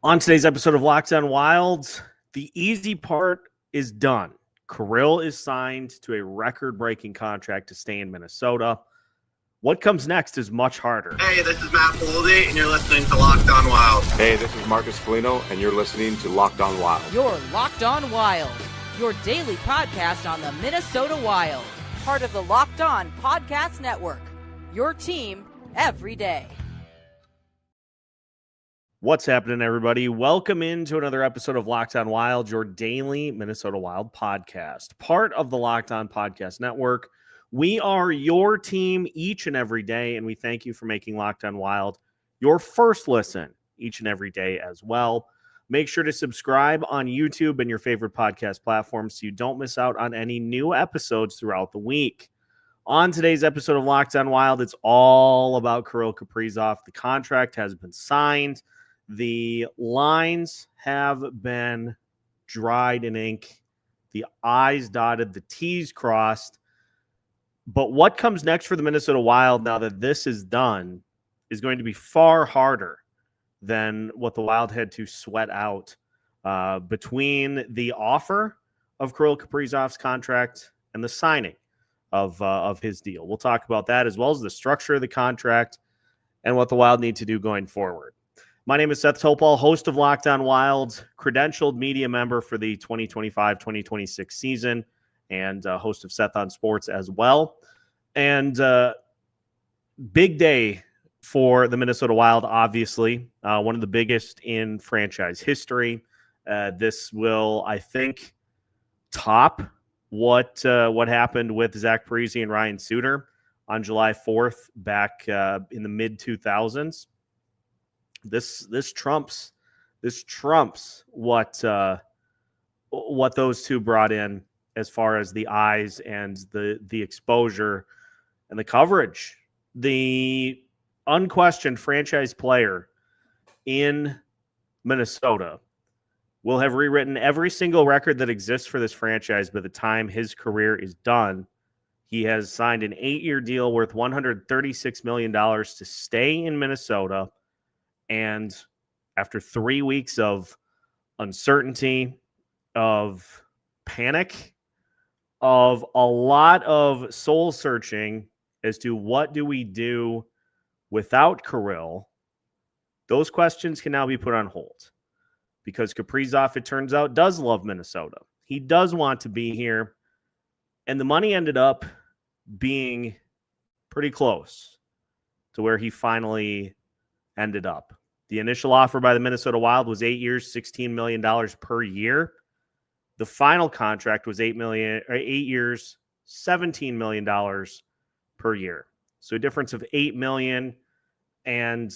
On today's episode of Locked On Wild, the easy part is done. Kirill is signed to a record-breaking contract to stay in Minnesota. What comes next is much harder. Hey, this is Matt Boldy, and you're listening to Locked On Wild. Hey, this is Marcus Foligno, and you're listening to Locked On Wild. You're Locked On Wild, your daily podcast on the Minnesota Wild. Part of the Locked On Podcast Network, your team every day. What's happening, everybody? Welcome into another episode of Locked On Wild, your daily Minnesota Wild podcast, part of the Locked On Podcast Network. We are your team each and every day, and we thank you for making Locked On Wild your first listen each and every day as well. Make sure to subscribe on YouTube and your favorite podcast platforms so you don't miss out on any new episodes throughout the week. On today's episode of Locked On Wild, it's all about Kirill Kaprizov. The contract has been signed. The lines have been dried in ink. The I's dotted, the T's crossed. But what comes next for the Minnesota Wild now that this is done is going to be far harder than what the Wild had to sweat out between the offer of Kirill Kaprizov's contract and the signing of his deal. We'll talk about that as well as the structure of the contract and what the Wild need to do going forward. My name is Seth Toupal, host of Locked On Wild, credentialed media member for the 2025-2026 season, and host of Seth on Sports as well. And big day for the Minnesota Wild, obviously. One of the biggest in franchise history. This will, I think, top what happened with Zach Parise and Ryan Suter on July 4th back in the mid-2000s. This trumps what those two brought in as far as the eyes and the exposure and the coverage. The unquestioned franchise player in Minnesota will have rewritten every single record that exists for this franchise by the time his career is done. He has signed an 8-year deal worth $136 million to stay in Minnesota. And after 3 weeks of uncertainty, of panic, of a lot of soul searching as to what do we do without Kirill, those questions can now be put on hold. Because Kaprizov, it turns out, does love Minnesota. He does want to be here. And the money ended up being pretty close to where he finally ended up. The initial offer by the Minnesota Wild was 8 years, $16 million per year. The final contract was 8 years, $17 million per year. So a difference of $8 million. And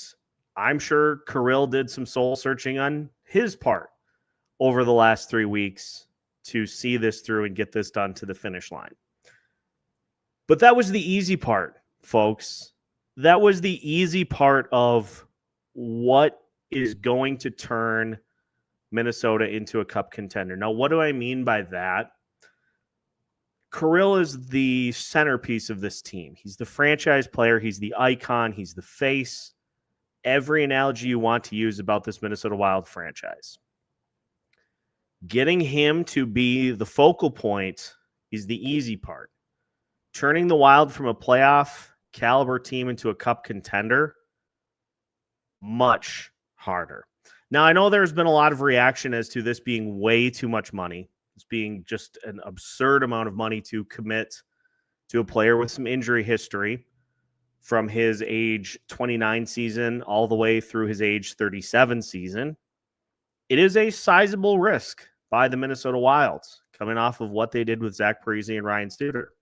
I'm sure Kirill did some soul searching on his part over the last 3 weeks to see this through and get this done to the finish line. But that was the easy part, folks. That was the easy part of what is going to turn Minnesota into a cup contender. Now, what do I mean by that? Kirill is the centerpiece of this team. He's the franchise player. He's the icon. He's the face. Every analogy you want to use about this Minnesota Wild franchise. Getting him to be the focal point is the easy part. Turning the Wild from a playoff caliber team into a cup contender, much harder. Now, I know there's been a lot of reaction as to this being way too much money. It's being just an absurd amount of money to commit to a player with some injury history from his age 29 season all the way through his age 37 season. It is a sizable risk by the Minnesota Wild coming off of what they did with Zach Parise and Ryan Suter.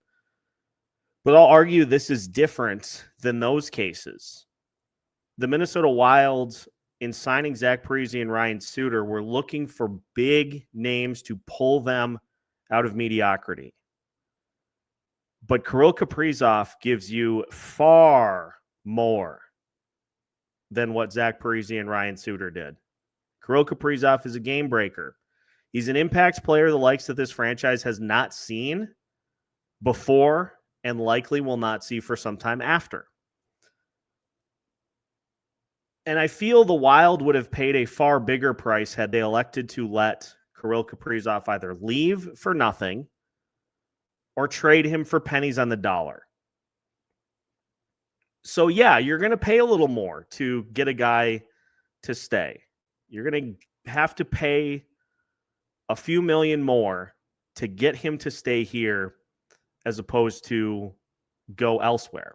But I'll argue this is different than those cases. The Minnesota Wild, in signing Zach Parise and Ryan Suter, were looking for big names to pull them out of mediocrity. But Kirill Kaprizov gives you far more than what Zach Parise and Ryan Suter did. Kirill Kaprizov is a game breaker. He's an impact player the likes that this franchise has not seen before and likely will not see for some time after. And I feel the Wild would have paid a far bigger price had they elected to let Kirill Kaprizov either leave for nothing or trade him for pennies on the dollar. So, yeah, you're going to pay a little more to get a guy to stay. You're going to have to pay a few million more to get him to stay here as opposed to go elsewhere.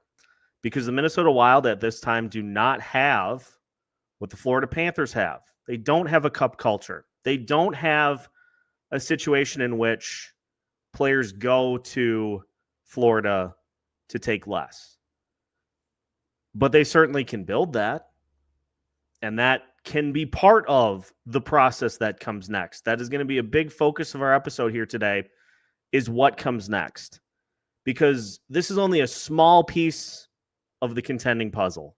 Because the Minnesota Wild at this time do not have what the Florida Panthers have. They don't have a cup culture. They don't have a situation in which players go to Florida to take less. But they certainly can build that. And that can be part of the process that comes next. That is going to be a big focus of our episode here today, is what comes next. Because this is only a small piece of the contending puzzle.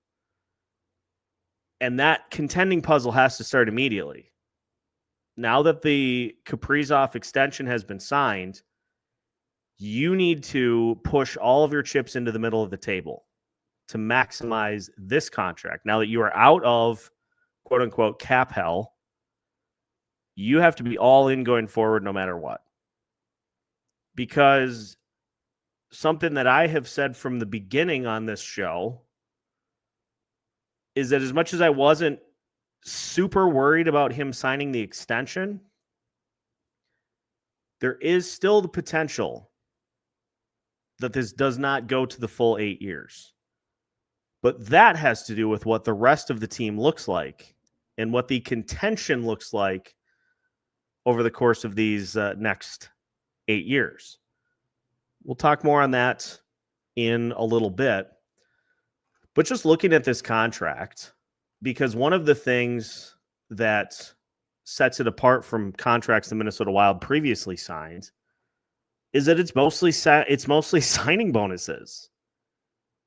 And that contending puzzle has to start immediately. Now that the Kaprizov extension has been signed, you need to push all of your chips into the middle of the table to maximize this contract. Now that you are out of quote-unquote cap hell, you have to be all in going forward no matter what. Because something that I have said from the beginning on this show is that as much as I wasn't super worried about him signing the extension, there is still the potential that this does not go to the full 8 years. But that has to do with what the rest of the team looks like and what the contention looks like over the course of these next 8 years. We'll talk more on that in a little bit. But just looking at this contract, because one of the things that sets it apart from contracts the Minnesota Wild previously signed is that it's mostly signing bonuses.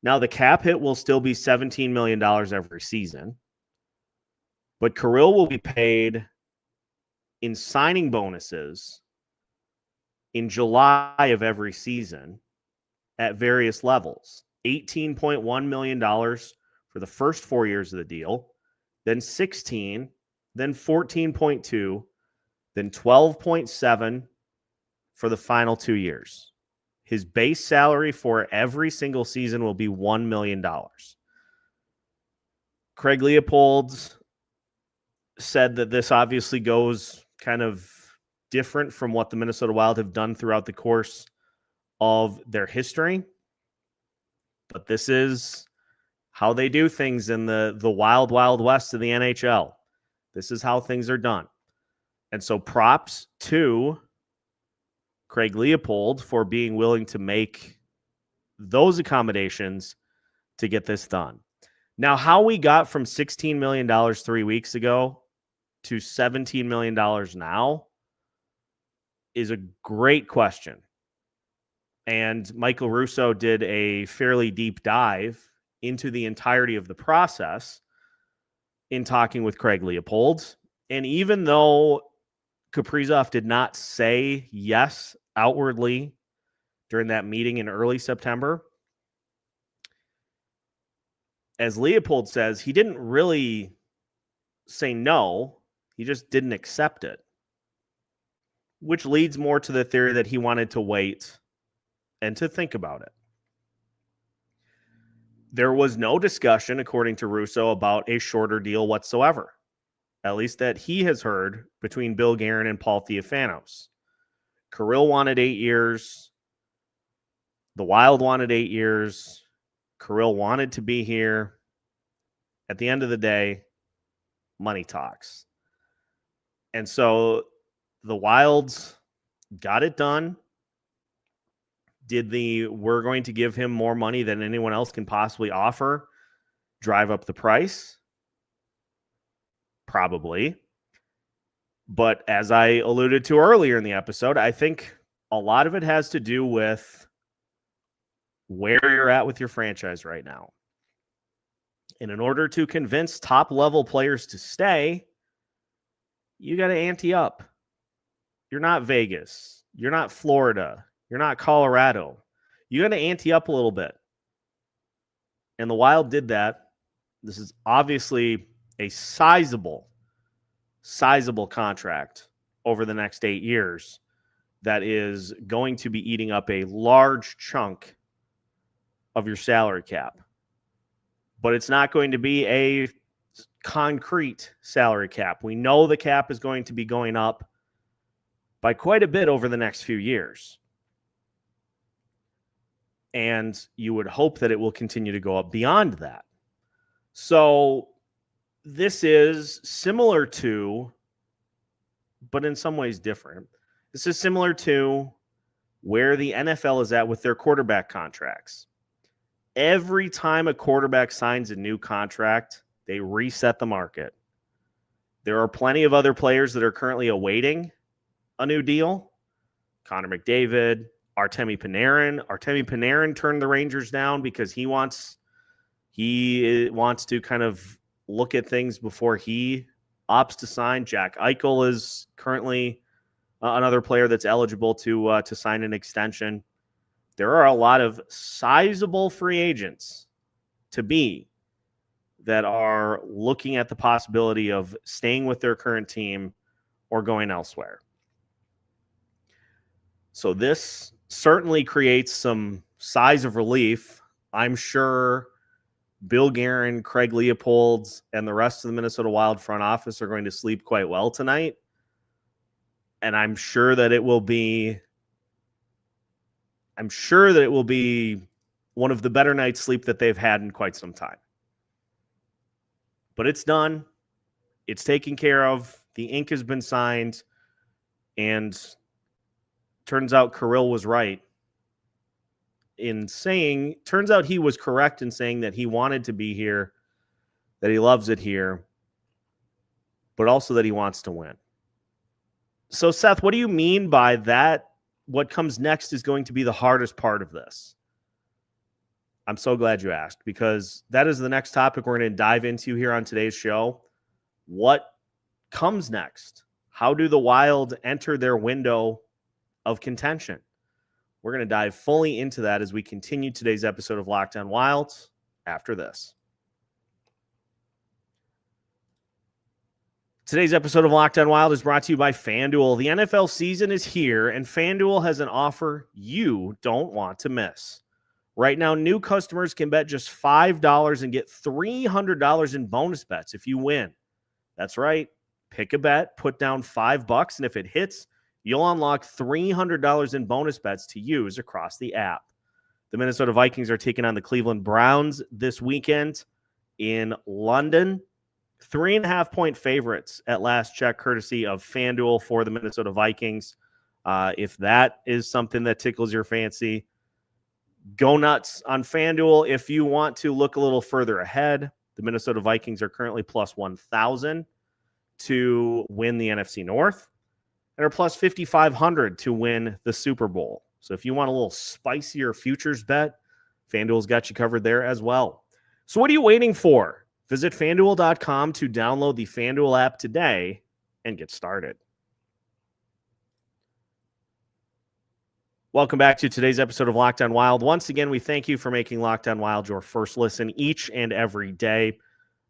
Now, the cap hit will still be $17 million every season, but Kirill will be paid in signing bonuses in July of every season at various levels. $18.1 million for the first 4 years of the deal, then 16, then 14.2, then 12.7 for the final 2 years. His base salary for every single season will be $1 million. Craig Leopold said that this obviously goes kind of different from what the Minnesota Wild have done throughout the course of their history. But this is how they do things in the wild, wild west of the NHL. This is how things are done. And so props to Craig Leopold for being willing to make those accommodations to get this done. Now, how we got from $16 million 3 weeks ago to $17 million now is a great question. And Michael Russo did a fairly deep dive into the entirety of the process in talking with Craig Leopold. And even though Kaprizov did not say yes outwardly during that meeting in early September, as Leopold says, he didn't really say no. He just didn't accept it, which leads more to the theory that he wanted to wait and to think about it. There was no discussion, according to Russo, about a shorter deal whatsoever, at least that he has heard, between Bill Guerin and Paul Theophanos. Kirill wanted 8 years. The Wild wanted 8 years. Kirill wanted to be here. At the end of the day, money talks. And so the Wilds got it done. Did we're going to give him more money than anyone else can possibly offer drive up the price? Probably. But as I alluded to earlier in the episode, I think a lot of it has to do with where you're at with your franchise right now. And in order to convince top-level players to stay, you got to ante up. You're not Vegas. You're not Florida. You're not Colorado. You got to ante up a little bit. And the Wild did that. This is obviously a sizable contract over the next 8 years that is going to be eating up a large chunk of your salary cap. But it's not going to be a concrete salary cap. We know the cap is going to be going up by quite a bit over the next few years. And you would hope that it will continue to go up beyond that. So this is similar to, but in some ways different. This is similar to where the NFL is at with their quarterback contracts. Every time a quarterback signs a new contract, they reset the market. There are plenty of other players that are currently awaiting a new deal. Connor McDavid, Artemi Panarin. Artemi Panarin turned the Rangers down because he wants to kind of look at things before he opts to sign. Jack Eichel is currently another player that's eligible to sign an extension. There are a lot of sizable free agents to be that are looking at the possibility of staying with their current team or going elsewhere. So this certainly creates some sighs of relief. I'm sure Bill Guerin, Craig Leopold, and the rest of the Minnesota Wild front office are going to sleep quite well tonight. And I'm sure that it will be one of the better night's sleep that they've had in quite some time. But it's done. It's taken care of. The ink has been signed. And turns out Kirill was right turns out he was correct in saying that he wanted to be here, that he loves it here, but also that he wants to win. So, Seth, what do you mean by that? What comes next is going to be the hardest part of this. I'm so glad you asked, because that is the next topic we're going to dive into here on today's show. What comes next? How do the Wild enter their window of contention? We're going to dive fully into that as we continue today's episode of Locked On Wild after this. Today's episode of Locked On Wild is brought to you by FanDuel. The NFL season is here, and FanDuel has an offer you don't want to miss. Right now, new customers can bet just $5 and get $300 in bonus bets if you win. That's right. Pick a bet, put down $5, and if it hits, you'll unlock $300 in bonus bets to use across the app. The Minnesota Vikings are taking on the Cleveland Browns this weekend in London. 3.5-point favorites at last check, courtesy of FanDuel for the Minnesota Vikings. If that is something that tickles your fancy, go nuts on FanDuel. If you want to look a little further ahead, the Minnesota Vikings are currently plus 1,000 to win the NFC North and are plus 5,500 to win the Super Bowl. So if you want a little spicier futures bet, FanDuel's got you covered there as well. So what are you waiting for? Visit FanDuel.com to download the FanDuel app today and get started. Welcome back to today's episode of Locked On Wild. Once again, we thank you for making Locked On Wild your first listen each and every day.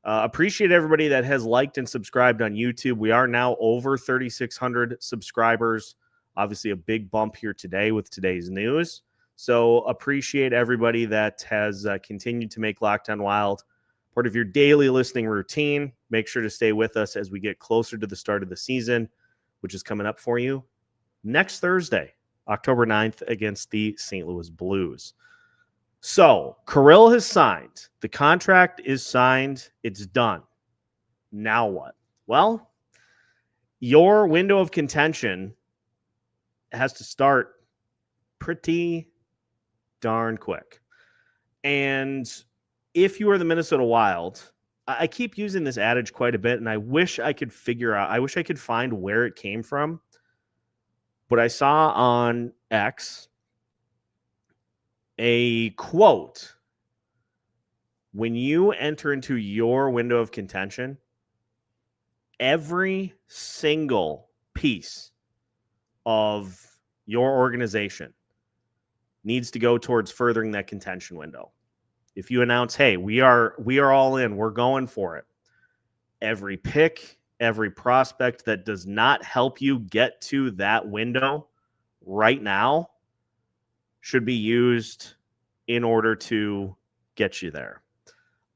Appreciate everybody that has liked and subscribed on YouTube. We are now over 3,600 subscribers. Obviously, a big bump here today with today's news. So appreciate everybody that has continued to make Locked On Wild part of your daily listening routine. Make sure to stay with us as we get closer to the start of the season, which is coming up for you next Thursday, October 9th, against the St. Louis Blues. So, Kirill has signed. The contract is signed. It's done. Now what? Well, your window of contention has to start pretty darn quick. And if you are the Minnesota Wild, I keep using this adage quite a bit, and I wish I could find where it came from. But I saw on X a quote: when you enter into your window of contention, every single piece of your organization needs to go towards furthering that contention window. If you announce, hey, we are all in, we're going for it, every pick, every prospect that does not help you get to that window right now should be used in order to get you there.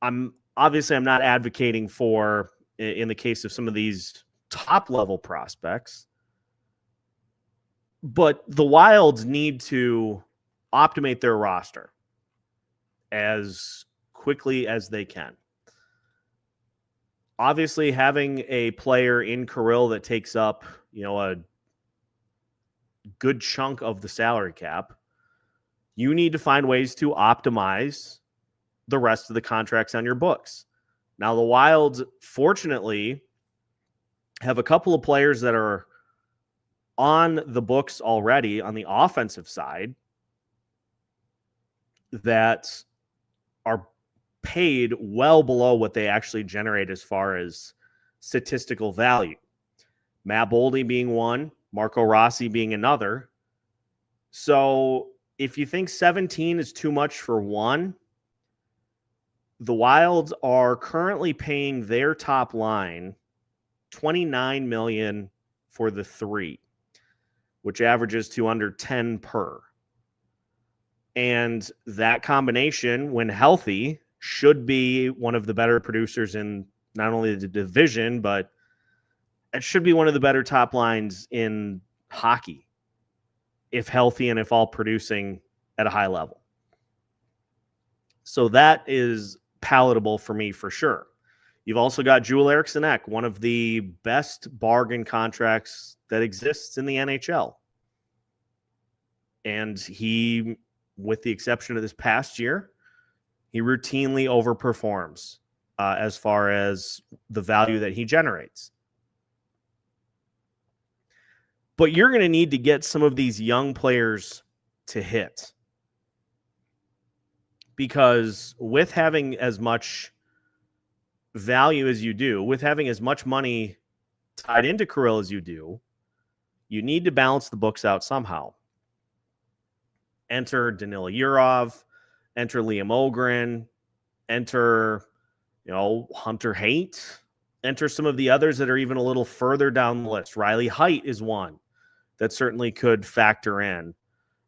I'm not advocating for, in the case of some of these top level prospects, but the Wilds need to optimate their roster as quickly as they can. Obviously, having a player in Kirill that takes up, a good chunk of the salary cap, you need to find ways to optimize the rest of the contracts on your books. Now, the Wild, fortunately, have a couple of players that are on the books already on the offensive side that are paid well below what they actually generate as far as statistical value. Matt Boldy being one, Marco Rossi being another. So if you think 17 is too much for one, the Wilds are currently paying their top line $29 million for the three, which averages to under 10 per. And that combination, when healthy, should be one of the better producers in not only the division, but it should be one of the better top lines in hockey, if healthy and if all producing at a high level. So that is palatable for me for sure. You've also got Joel Eriksson Ek, one of the best bargain contracts that exists in the NHL. And he, with the exception of this past year, he routinely overperforms as far as the value that he generates. But you're going to need to get some of these young players to hit. Because with having as much value as you do, with having as much money tied into Kirill as you do, you need to balance the books out somehow. Enter Danila Yurov, enter Liam Ogren, enter, Hunter Haight, enter some of the others that are even a little further down the list. Riley Height is one that certainly could factor in.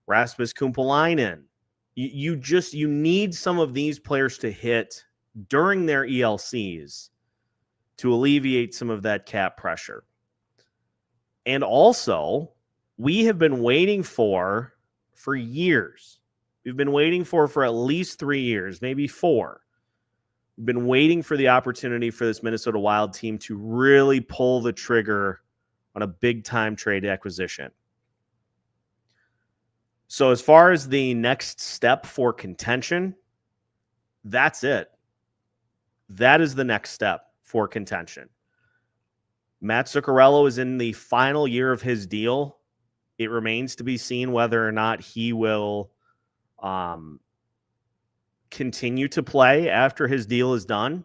Rasmus Kumpalainen. You need some of these players to hit during their ELCs to alleviate some of that cap pressure. And also, we have been waiting for years. We've been waiting for at least 3 years, maybe 4. We've been waiting for the opportunity for this Minnesota Wild team to really pull the trigger on a big-time trade acquisition. So as far as the next step for contention, that's it. That is the next step for contention. Matt Zuccarello is in the final year of his deal. It remains to be seen whether or not he will continue to play after his deal is done.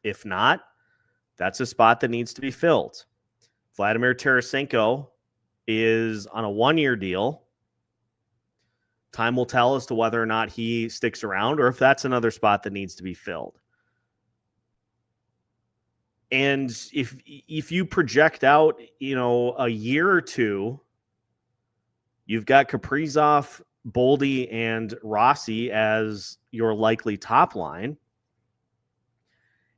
If not, that's a spot that needs to be filled. Vladimir Tarasenko is on a 1-year deal. Time will tell as to whether or not he sticks around or if that's another spot that needs to be filled. And if you project out, a year or two, you've got Kaprizov, Boldy, and Rossi as your likely top line.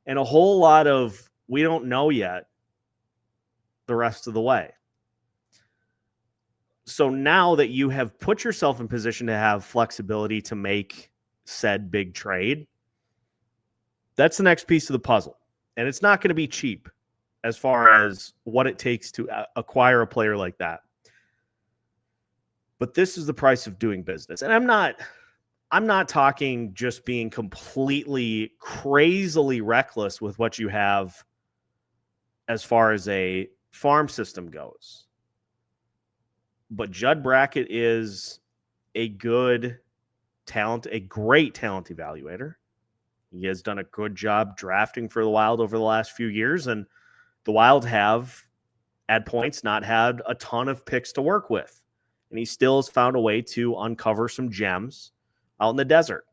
And a whole lot of we don't know yet the rest of the way. So now that you have put yourself in position to have flexibility to make said big trade, that's the next piece of the puzzle. And it's not going to be cheap as far as what it takes to acquire a player like that. But this is the price of doing business. And I'm not talking just being completely crazily reckless with what you have as far as a farm system goes. But Judd Brackett is a good talent, a great talent evaluator. He has done a good job drafting for the Wild over the last few years, and the Wild have, at points, not had a ton of picks to work with. And he still has found a way to uncover some gems out in the desert.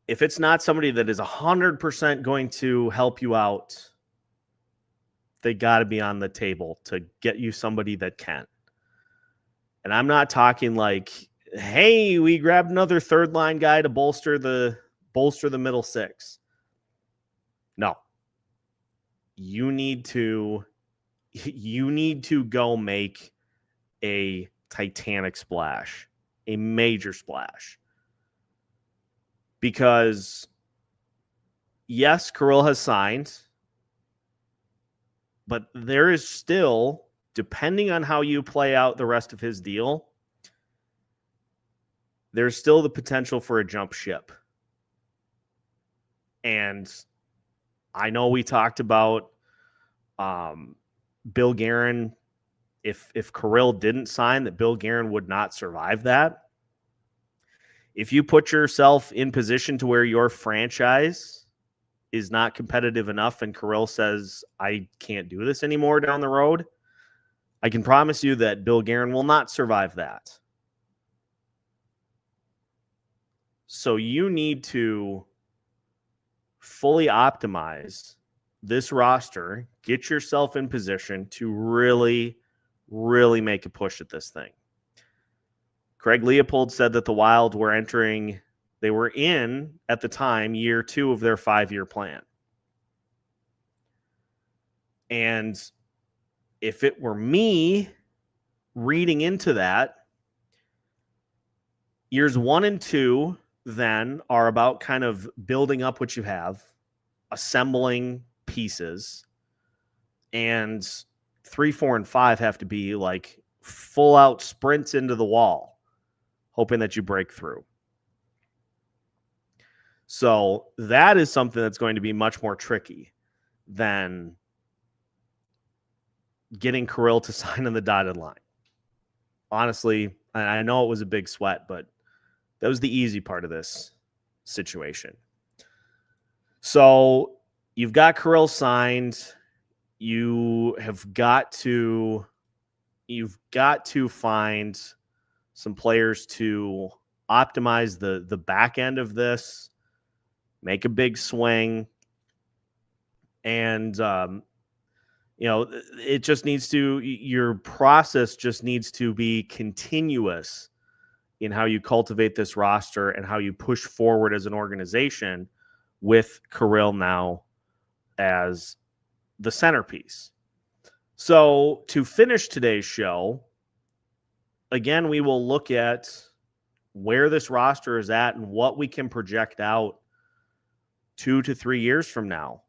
if it's not somebody that is 100% going to help you out, they got to be on the table to get you somebody that can. And I'm not talking like, hey, we grabbed another third line guy to bolster the middle six. No. You need to go make a titanic splash, a major splash. Because yes, Kirill has signed, but there is still, depending on how you play out the rest of his deal, there's still the potential for a jump ship. And I know we talked about Bill Guerin. If Kirill didn't sign, that Bill Guerin would not survive that. If you put yourself in position to where your franchise is not competitive enough and Kirill says, I can't do this anymore down the road, I can promise you that Bill Guerin will not survive that. So you need to fully optimize this roster, get yourself in position to really, really make a push at this thing. Craig Leopold said that the Wild were they were in, at the time, year 2 of their 5-year plan. And if it were me reading into that, years 1 and 2 then are about kind of building up what you have, assembling pieces, and 3, 4, and 5 have to be like full out sprints into the wall, hoping that you break through. So that is something that's going to be much more tricky than getting Kirill to sign on the dotted line. Honestly, I know it was a big sweat, but that was the easy part of this situation. So you've got Kirill signed. You've got to find some players to optimize the back end of this, make a big swing, and it just needs to, your process just needs to be continuous in how you cultivate this roster and how you push forward as an organization with Kirill now as the centerpiece. So to finish today's show, again, we will look at where this roster is at and what we can project out 2 to 3 years from now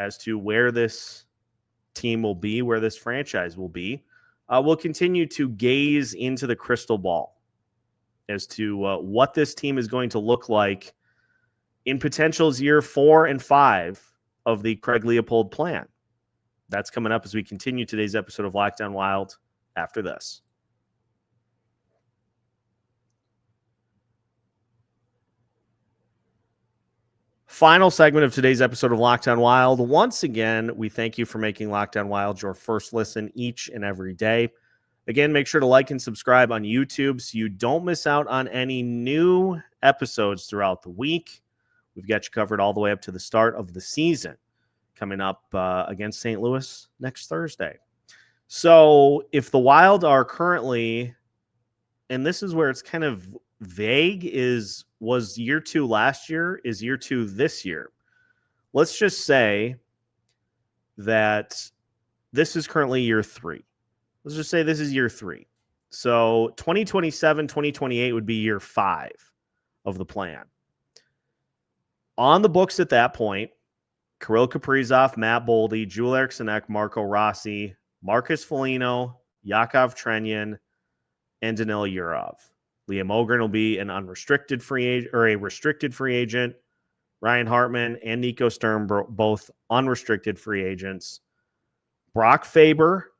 as to where this team will be, where this franchise will be. We'll continue to gaze into the crystal ball as to what this team is going to look like in potential's year 4 and 5 of the Craig Leopold plan. That's coming up as we continue today's episode of Locked On Wild after this. Final segment of today's episode of Locked On Wild. Once again, we thank you for making Locked On Wild your first listen each and every day. Again, make sure to like and subscribe on YouTube so you don't miss out on any new episodes throughout the week. We've got you covered all the way up to the start of the season, coming up against St. Louis next Thursday. So if the Wild are currently, and this is where it's kind of vague, was year 2 last year, is year 2 this year. Let's just say that this is currently year 3. Let's just say this is year 3. So 2027, 2028 would be year 5 of the plan. On the books at that point, Kirill Kaprizov, Matt Boldy, Joel Eriksson, Marco Rossi, Marcus Foligno, Yakov Trenyan, and Danil Yurov. Liam Ogren will be an unrestricted free agent or a restricted free agent. Ryan Hartman and Nico Sturm, both unrestricted free agents. Brock Faber,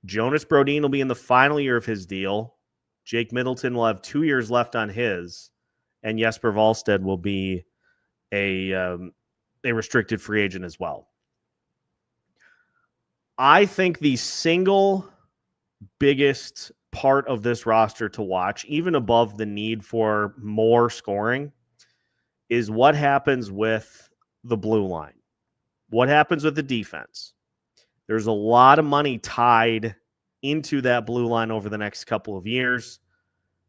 Jonas Brodin will be in the final year of his deal. Jake Middleton will have 2 years left on his, and Jesper Wallstedt will be a restricted free agent as well. I think the single biggest part of this roster to watch, even above the need for more scoring, is what happens with the blue line. What happens with the defense? There's a lot of money tied into that blue line over the next couple of years.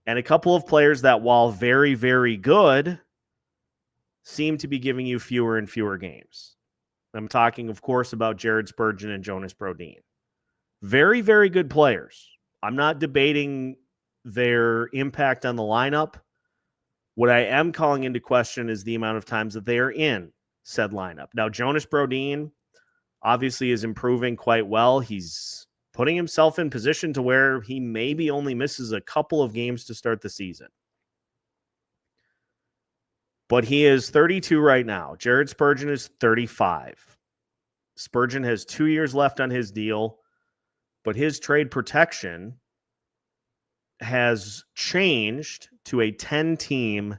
And a couple of players that, while very, very good, seem to be giving you fewer and fewer games. I'm talking, of course, about Jared Spurgeon and Jonas Brodin. Very, very good players. I'm not debating their impact on the lineup. What I am calling into question is the amount of times that they are in said lineup. Now, Jonas Brodin obviously is improving quite well. He's putting himself in position to where he maybe only misses a couple of games to start the season. But he is 32 right now. Jared Spurgeon is 35. Spurgeon has 2 years left on his deal, but his trade protection has changed to a 10-team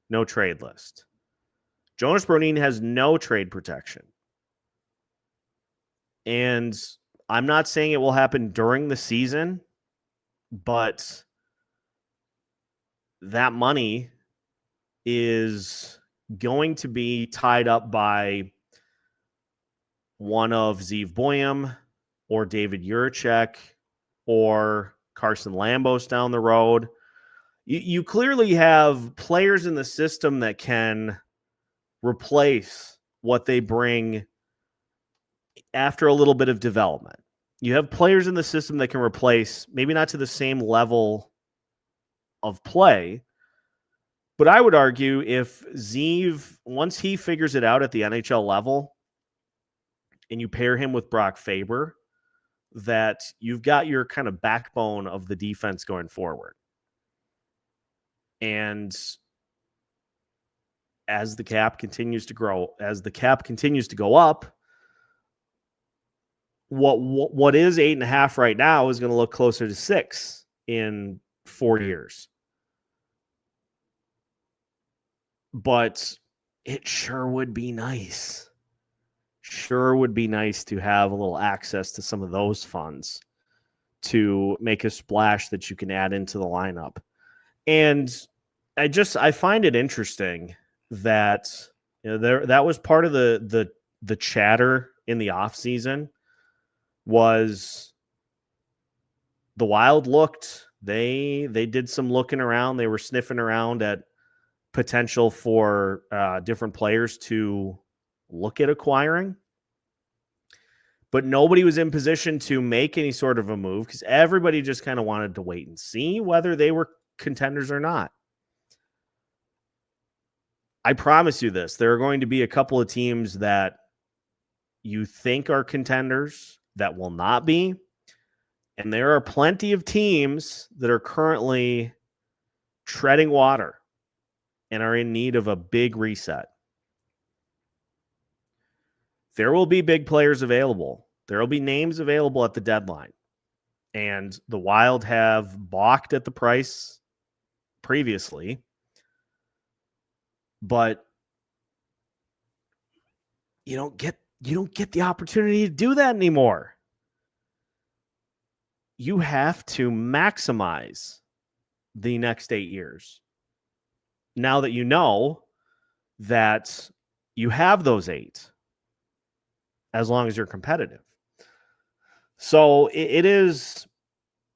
no-trade list. Jonas Brodin has no trade protection. And I'm not saying it will happen during the season, but that money is going to be tied up by one of Zeev Boyum or David Juracek or Carson Lambos down the road. You clearly have players in the system that can replace what they bring after a little bit of development. You have players in the system that can replace, maybe not to the same level of play, but I would argue if Zeev, once he figures it out at the NHL level, and you pair him with Brock Faber, that you've got your kind of backbone of the defense going forward. And as the cap continues to grow, as the cap continues to go up, what is 8.5 right now is going to look closer to 6 in 4 years. But it sure would be nice. Sure would be nice to have a little access to some of those funds to make a splash that you can add into the lineup. And I find it interesting that that was part of the chatter in the offseason was the Wild looked, they did some looking around, they were sniffing around at potential for different players to look at acquiring, but nobody was in position to make any sort of a move because everybody just kind of wanted to wait and see whether they were contenders or not. I promise you this, there are going to be a couple of teams that you think are contenders that will not be, and there are plenty of teams that are currently treading water and are in need of a big reset. There will be big players available. There will be names available at the deadline. And the Wild have balked at the price previously. But you don't get the opportunity to do that anymore. You have to maximize the next 8 years. Now that you know that you have those 8, as long as you're competitive. So there's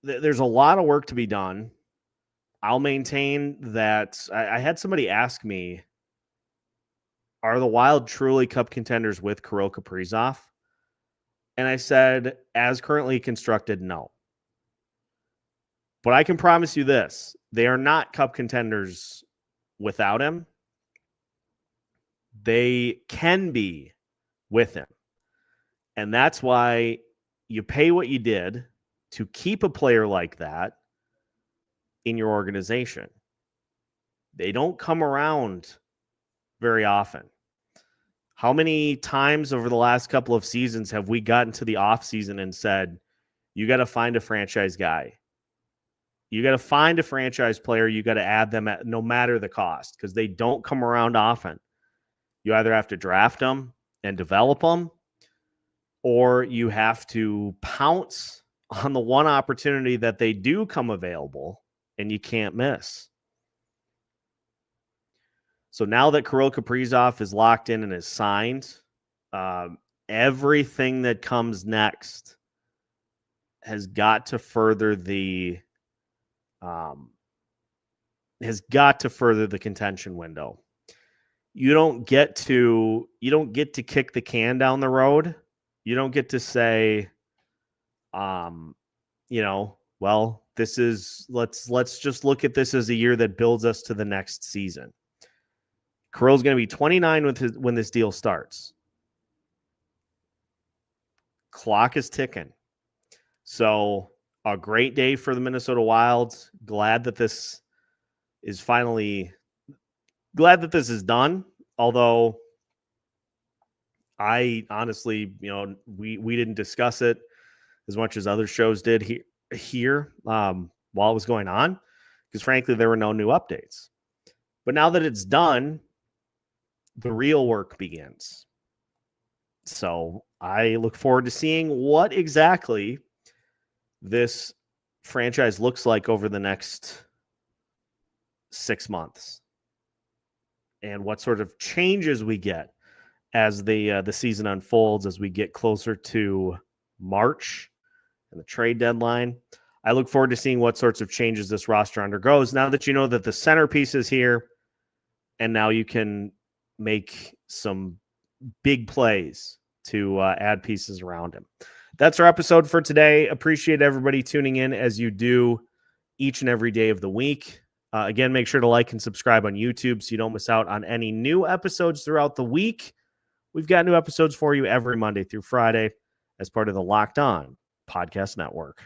a lot of work to be done. I'll maintain that. I had somebody ask me, are the Wild truly cup contenders with Kirill Kaprizov? And I said, as currently constructed, no. But I can promise you this, they are not cup contenders without him. They can be with him. And that's why you pay what you did to keep a player like that in your organization. They don't come around very often. How many times over the last couple of seasons have we gotten to the offseason and said, you got to find a franchise guy. You got to find a franchise player. You got to add them at no matter the cost, because they don't come around often. You either have to draft them and develop them, or you have to pounce on the one opportunity that they do come available and you can't miss. So now that Kirill Kaprizov is locked in and is signed, everything that comes next has got to further the contention window. You don't get to kick the can down the road. You don't get to say, well, this is let's just look at this as a year that builds us to the next season. Kirill's going to be 29 when this deal starts. Clock is ticking. So a great day for the Minnesota Wild. Glad that this is done. Although I honestly, we didn't discuss it as much as other shows did here while it was going on, because frankly, there were no new updates. But now that it's done, the real work begins. So I look forward to seeing what exactly this franchise looks like over the next 6 months, and what sort of changes we get as the season unfolds, as we get closer to March and the trade deadline. I look forward to seeing what sorts of changes this roster undergoes now that you know that the centerpiece is here, and now you can make some big plays to add pieces around him. That's our episode for today. Appreciate everybody tuning in as you do each and every day of the week. Again, make sure to like and subscribe on YouTube so you don't miss out on any new episodes throughout the week. We've got new episodes for you every Monday through Friday as part of the Locked On Podcast Network.